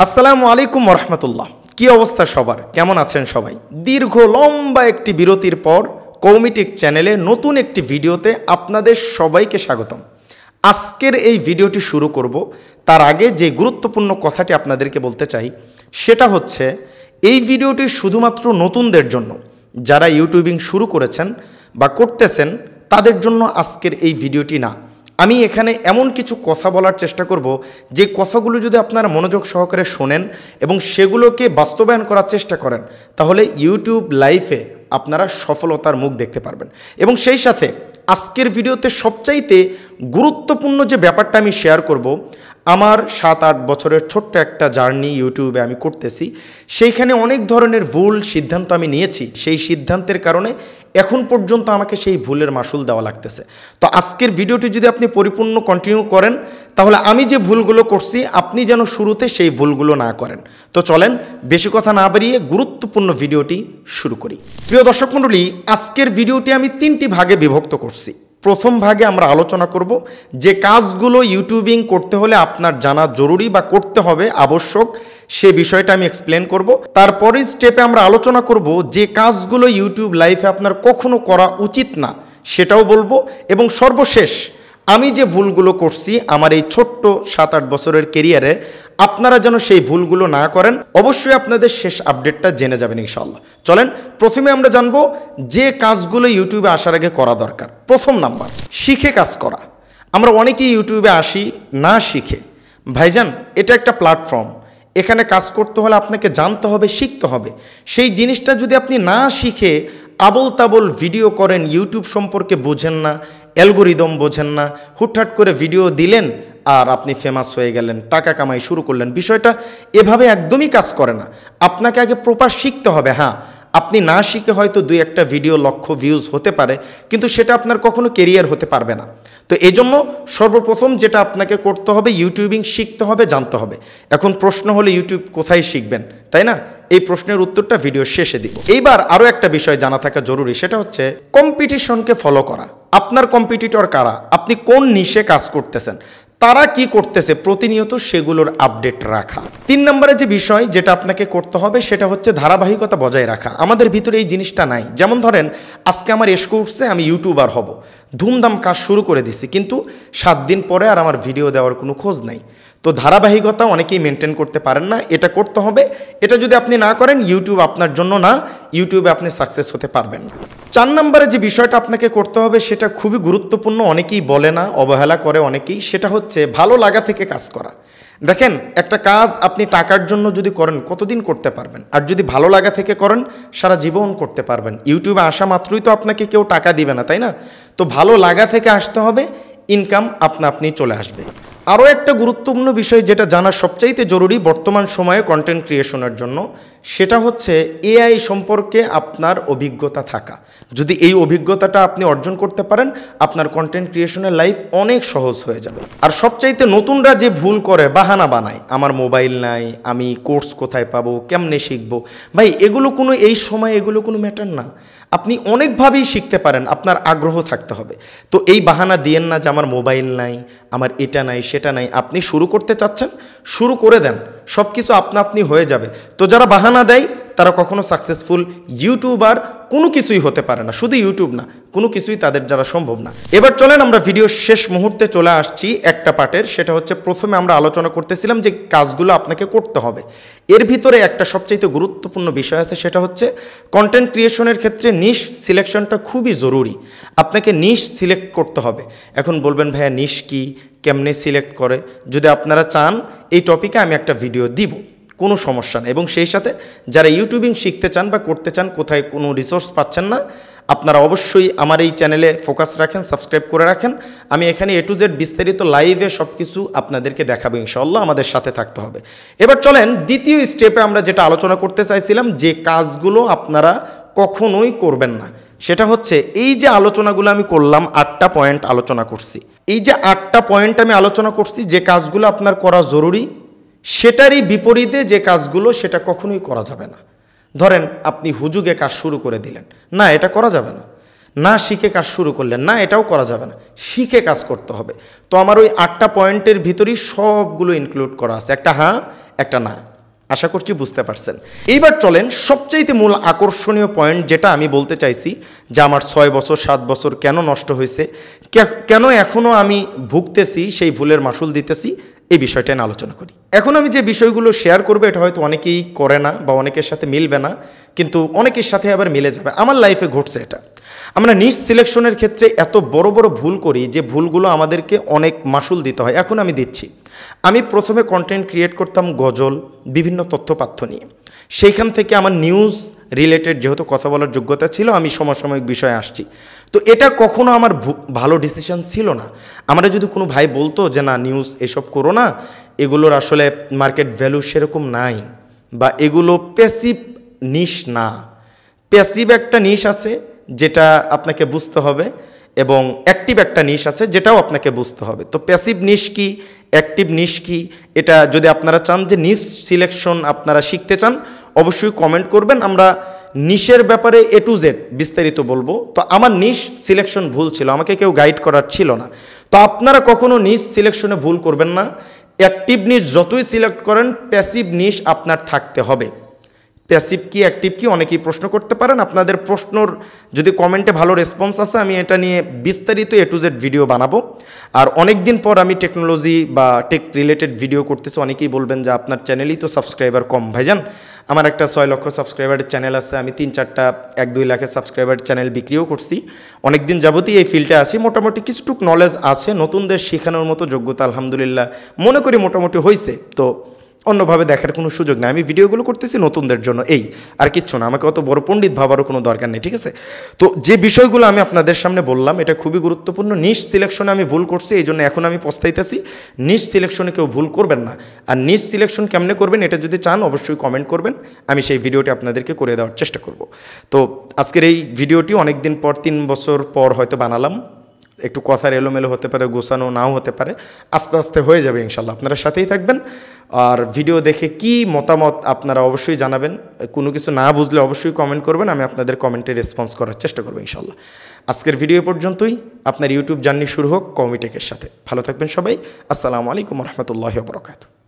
আসসালামু আলাইকুম ওরহমতুল্লাহ। কি অবস্থা সবার, কেমন আছেন সবাই? দীর্ঘ লম্বা একটি বিরতির পর কৌমিটিক চ্যানেলে নতুন একটি ভিডিওতে আপনাদের সবাইকে স্বাগতম। আজকের এই ভিডিওটি শুরু করব তার আগে যে গুরুত্বপূর্ণ কথাটি আপনাদেরকে বলতে চাই সেটা হচ্ছে এই ভিডিওটি শুধুমাত্র নতুনদের জন্য, যারা ইউটিউবিং শুরু করেছেন বা করতেছেন তাদের জন্য আজকের এই ভিডিওটি না। আমি এখানে এমন কিছু কথা বলার চেষ্টা করব যে কথাগুলো যদি আপনারা মনোযোগ সহকারে শোনেন এবং সেগুলোকে বাস্তবায়ন করার চেষ্টা করেন তাহলে ইউটিউব লাইফে আপনারা সফলতার মুখ দেখতে পারবেন। এবং সেই সাথে আজকের ভিডিওতে সবচাইতে গুরুত্বপূর্ণ যে ব্যাপারটা আমি শেয়ার করব, আমার 7-8 বছরের ছোট্ট একটা জার্নি ইউটিউবে আমি করতেছি, সেইখানে অনেক ধরনের ভুল সিদ্ধান্ত আমি নিয়েছি। সেই সিদ্ধান্তের কারণে এখন পর্যন্ত আমাকে সেই ভুলের মাসুল দেওয়া লাগতেছে। তো আজকের ভিডিওটি যদি আপনি পরিপূর্ণ কন্টিনিউ করেন তাহলে আমি যে ভুলগুলো করছি আপনি যেন শুরুতে সেই ভুলগুলো না করেন। তো চলেন বেশি কথা না বাড়িয়ে গুরুত্বপূর্ণ ভিডিওটি শুরু করি। প্রিয় দর্শক মণ্ডলী, আজকের ভিডিওটি আমি 3টি ভাগে বিভক্ত করছি। প্রথম ভাগে আমরা আলোচনা করব যে কাজগুলো ইউটিউবিং করতে হলে আপনার জানা জরুরি বা করতে হবে আবশ্যক, সে বিষয়টা আমি এক্সপ্লেন করব। তারপরের স্টেপে আমরা আলোচনা করব যে কাজগুলো ইউটিউব লাইফে আপনার কখনো করা উচিত না সেটাও বলবো। এবং সর্বশেষ আমি যে ভুলগুলো করছি আমার এই ছোট্ট 7-8 বছরের কেরিয়ারে আপনারা যেন সেই ভুলগুলো না করেন, অবশ্যই আপনাদের শেষ আপডেটটা জেনে যাবেন ইনশাআল্লাহ। চলেন প্রথমে আমরা জানবো যে কাজগুলো ইউটিউবে আসার আগে করা দরকার। প্রথম নাম্বার, শিখে কাজ করা। আমরা অনেকেই ইউটিউবে আসি না শিখে। ভাইজান, এটা একটা প্ল্যাটফর্ম, এখানে কাজ করতে হলে আপনাকে জানতে হবে, শিখতে হবে। সেই জিনিসটা যদি আপনি না শিখে আবল তাবল ভিডিও করেন, ইউটিউব সম্পর্কে বোঝেন না, অ্যালগোরিদম বোঝেন না, হুটহাট করে ভিডিও দিলেন আর আপনি ফেমাস হয়ে গেলেন, টাকা কামাই শুরু করলেন, বিষয়টা এভাবে একদমই কাজ করে না। আপনাকে আগে প্রপার শিখতে হবে। হ্যাঁ, আপনি না শিখে হয়তো 2-1টা ভিডিও লক্ষ ভিউজ হতে পারে, কিন্তু সেটা আপনার কখনো কেরিয়ার হতে পারবে না। তো এই জন্য সর্বপ্রথম যেটা আপনাকে করতে হবে, ইউটিউবিং শিখতে হবে, জানতে হবে। এখন প্রশ্ন হলো ইউটিউব কোথায় শিখবেন, তাই না? এই প্রশ্নের উত্তরটা ভিডিও শেষে দিব। এইবার আরও একটা বিষয় জানা থাকা জরুরি, সেটা হচ্ছে কম্পিটিশনকে ফলো করা। আপনার কম্পিটিটর কারা, আপনি কোন নিশে কাজ করতেছেন, তারা কি করতেছে প্রতিনিয়ত সেগুলোর আপডেট রাখা। 3 নম্বরে যে বিষয় যেটা আপনাকে করতে হবে সেটা হচ্ছে ধারাবাহিকতা বজায় রাখা। আমাদের ভিতরে এই জিনিসটা নাই। যেমন ধরেন আজকে আমার এসকো উঠছে, আমি ইউটিউবার হব, ধুমধাম কাজ শুরু করে দিছি, কিন্তু 7 দিন পরে আর আমার ভিডিও দেওয়ার কোনো খোঁজ নাই। তো ধারাবাহিকতা অনেকেই মেনটেন করতে পারেন না, এটা করতে হবে। এটা যদি আপনি না করেন ইউটিউব আপনার জন্য না, ইউটিউবে আপনি সাকসেস হতে পারবেন না। 4 নম্বরে যে বিষয়টা আপনাকে করতে হবে সেটা খুবই গুরুত্বপূর্ণ, অনেকেই বলে না, অবহেলা করে অনেকেই, সেটা হচ্ছে ভালো লাগা থেকে কাজ করা। দেখেন, একটা কাজ আপনি টাকার জন্য যদি করেন কতদিন করতে পারবেন, আর যদি ভালো লাগা থেকে করেন সারা জীবন করতে পারবেন। ইউটিউবে আসা মাত্রই তো আপনাকে কেউ টাকা দিবে না, তাই না? তো ভালো লাগা থেকে আসতে হবে, ইনকাম আপনি চলে আসবে। আরও একটা গুরুত্বপূর্ণ বিষয় যেটা জানা সবচাইতে জরুরি বর্তমান সময়ে কন্টেন্ট ক্রিয়েশনের জন্য, সেটা হচ্ছে এআই সম্পর্কে আপনার অভিজ্ঞতা থাকা। যদি এই অভিজ্ঞতাটা আপনি অর্জন করতে পারেন আপনার কন্টেন্ট ক্রিয়েশনের লাইফ অনেক সহজ হয়ে যাবে। আর সবচাইতে নতুনরা যে ভুল করে, বাহানা বানায়, আমার মোবাইল নাই, আমি কোর্স কোথায় পাবো, কেমনে শিখবো। ভাই, এগুলো কোনো এই সময় এগুলো কোনো ম্যাটার না। আপনি অনেকভাবেই শিখতে পারেন, আপনার আগ্রহ থাকতে হবে। তো এই বাহানা দিয়েন না যে আমার মোবাইল নাই, আমার এটা নাই, সেটা নাই। আপনি শুরু করতে চাচ্ছেন, শুরু করে দেন, সব কিছু আপনি হয়ে যাবে। তো যারা বাহানা দেয় তারা কখনো সাকসেসফুল ইউটিউবার কোনো কিছুই হতে পারে না। শুধু ইউটিউব না, কোনো কিছুই তাদের দ্বারা সম্ভব না। এবার চলেন আমরা ভিডিওর শেষ মুহূর্তে চলে আসছি একটা পার্টের, সেটা হচ্ছে প্রথমে আমরা আলোচনা করতেছিলাম যে কাজগুলো আপনাকে করতে হবে। এর ভিতরে একটা সবচাইতে গুরুত্বপূর্ণ বিষয় আছে, সেটা হচ্ছে কন্টেন্ট ক্রিয়েশনের ক্ষেত্রে নিশ সিলেকশনটা খুবই জরুরি। আপনাকে নিশ সিলেক্ট করতে হবে। এখন বলবেন ভাইয়া নিশ কি, কেমনে সিলেক্ট করে? যদি আপনারা চান এই টপিকে আমি একটা ভিডিও দিব, কোনো সমস্যা নেই। এবং সেই সাথে যারা ইউটিউবিং শিখতে চান বা করতে চান, কোথায় কোনো রিসোর্স পাচ্ছেন না, আপনারা অবশ্যই আমার এই চ্যানেলে ফোকাস রাখেন, সাবস্ক্রাইব করে রাখেন। আমি এখানে A to Z বিস্তারিত লাইভে সব কিছু আপনাদেরকে দেখাবো ইনশাআল্লাহ, আমাদের সাথে থাকতে হবে। এবার চলেন দ্বিতীয় স্টেপে আমরা যেটা আলোচনা করতে চাইছিলাম, যে কাজগুলো আপনারা কখনোই করবেন না, সেটা হচ্ছে এই যে আলোচনাগুলো আমি করলাম, 8টা পয়েন্ট আলোচনা করছি। এই যে 8টা পয়েন্ট আমি আলোচনা করছি, যে কাজগুলো আপনার করা জরুরি সেটারই বিপরীতে যে কাজগুলো সেটা কখনোই করা যাবে না। ধরেন আপনি হুজুগে কাজ শুরু করে দিলেন, না, এটা করা যাবে না। না শিখে কাজ শুরু করলেন, না, এটাও করা যাবে না। শিখে কাজ করতে হবে। তো আমার ওই 8টা পয়েন্টের ভিতরেই সবগুলো ইনক্লুড করা আছে। একটা হ্যাঁ, একটা না। আশা করছি বুঝতে পারছেন। এইবার চলেন সবচাইতে মূল আকর্ষণীয় পয়েন্ট যেটা আমি বলতে চাইছি, যে আমার 6 বছর 7 বছর কেন নষ্ট হয়েছে, কেন এখনও আমি ভুগতেছি, সেই ভুলের মাসুল দিতেছি, এই বিষয়টা নিয়ে আলোচনা করি। এখন আমি যে বিষয়গুলো শেয়ার করবো এটা হয়তো অনেকেই করে না বা অনেকের সাথে মিলবে না, কিন্তু অনেকের সাথে আবার মিলে যাবে। আমার লাইফে ঘটছে এটা। আমরা নিজ সিলেকশনের ক্ষেত্রে এত বড় বড় ভুল করি যে ভুলগুলো আমাদেরকে অনেক মাসুল দিতে হয়। এখন আমি দিচ্ছি। আমি প্রথমে কন্টেন্ট ক্রিয়েট করতাম গজল, বিভিন্ন তথ্যপাত্র নিয়ে। সেইখান থেকে আমার নিউজ রিলেটেড যেহেতু কথা বলার যোগ্যতা ছিল, আমি সমসাময়িক বিষয়ে আসছি। তো এটা কখনো আমার ভালো ডিসিশন ছিল না। আমরা যদি কোনো ভাই বলতো যে না নিউজ এসব করো না, এগুলোর আসলে মার্কেট ভ্যালু সেরকম নাই, বা এগুলো প্যাসিভ নিশ না। প্যাসিভ একটা নিশ আছে যেটা আপনাকে বুঝতে হবে, এবং অ্যাক্টিভ একটা নিশ আছে যেটাও আপনাকে বুঝতে হবে। তো প্যাসিভ নিশ কি, অ্যাক্টিভ নিশ কি, এটা যদি আপনারা চান যে নিশ সিলেকশন আপনারা শিখতে চান, অবশ্যই কমেন্ট করবেন। আমরা নিশের ব্যাপারে A to Z বিস্তারিত বলবো। তো আমার নিশ সিলেকশন ভুল ছিল, আমাকে কেউ গাইড করার ছিল না। তো আপনারা কখনো নিশ সিলেকশনে ভুল করবেন না। অ্যাক্টিভ নিশ যতই সিলেক্ট করেন, প্যাসিভ নিশ আপনার থাকতে হবে। প্যাসিভ কি অ্যাক্টিভ কি অনেকেই প্রশ্ন করতে পারেন। আপনাদের প্রশ্নর যদি কমেন্টে ভালো রেসপন্স আছে, আমি এটা নিয়ে বিস্তারিত A to Z ভিডিও বানাবো। আর অনেক দিন পর আমি টেকনোলজি বা টেক রিলেটেড ভিডিও করতেছি। অনেকেই বলবেন যে আপনার চ্যানেলই তো সাবস্ক্রাইবার কম। ভাইজান, আমার একটা 6 লক্ষ সাবস্ক্রাইবারের চ্যানেল আছে। আমি 3-4টা 1-2 লাখের সাবস্ক্রাইবারের চ্যানেল বিক্রিও করছি। অনেক দিন যাবতই এই ফিল্ডে আসি। মোটামুটি কিছুটুক নলেজ আছে, নতুনদের শেখানোর মতো যোগ্যতা আলহামদুলিল্লাহ মনে করি মোটামুটি হয়েছে। তো অন্যভাবে দেখার কোনো সুযোগ নেই। আমি ভিডিওগুলো করতেছি নতুনদের জন্য, এই আর কিচ্ছু না। আমাকে অত বড় পণ্ডিত ভাবারও কোনো দরকার নেই, ঠিক আছে? তো যে বিষয়গুলো আমি আপনাদের সামনে বললাম এটা খুবই গুরুত্বপূর্ণ। নিশ সিলেকশনে আমি ভুল করছি, এই জন্য এখন আমি পস্তাইতেছি। নিশ সিলেকশনে কেউ ভুল করবেন না। আর নিশ সিলেকশন কেমনে করবেন এটা যদি চান অবশ্যই কমেন্ট করবেন, আমি সেই ভিডিওটি আপনাদেরকে করে দেওয়ার চেষ্টা করব। তো আজকের এই ভিডিওটি অনেক দিন পর, 3 বছর পর হয়তো বানালাম। একটু কথার এলোমেলো হতে পারে, গোছানো নাও হতে পারে, আস্তে আস্তে হয়ে যাবে ইনশাল্লাহ। আপনারা সাথেই থাকবেন। আর ভিডিও দেখে কি মতামত আপনারা অবশ্যই জানাবেন। কোনো কিছু না বুঝলে অবশ্যই কমেন্ট করবেন, আমি আপনাদের কমেন্টে রেসপন্স করার চেষ্টা করবো ইনশাল্লাহ। আজকের ভিডিও পর্যন্তই। আপনার ইউটিউব জার্নি শুরু হোক কওমি টেকের সাথে। ভালো থাকবেন সবাই। আসসালামু আলাইকুম রহমতুল্লাহি ওয়া বারাকাতুহু।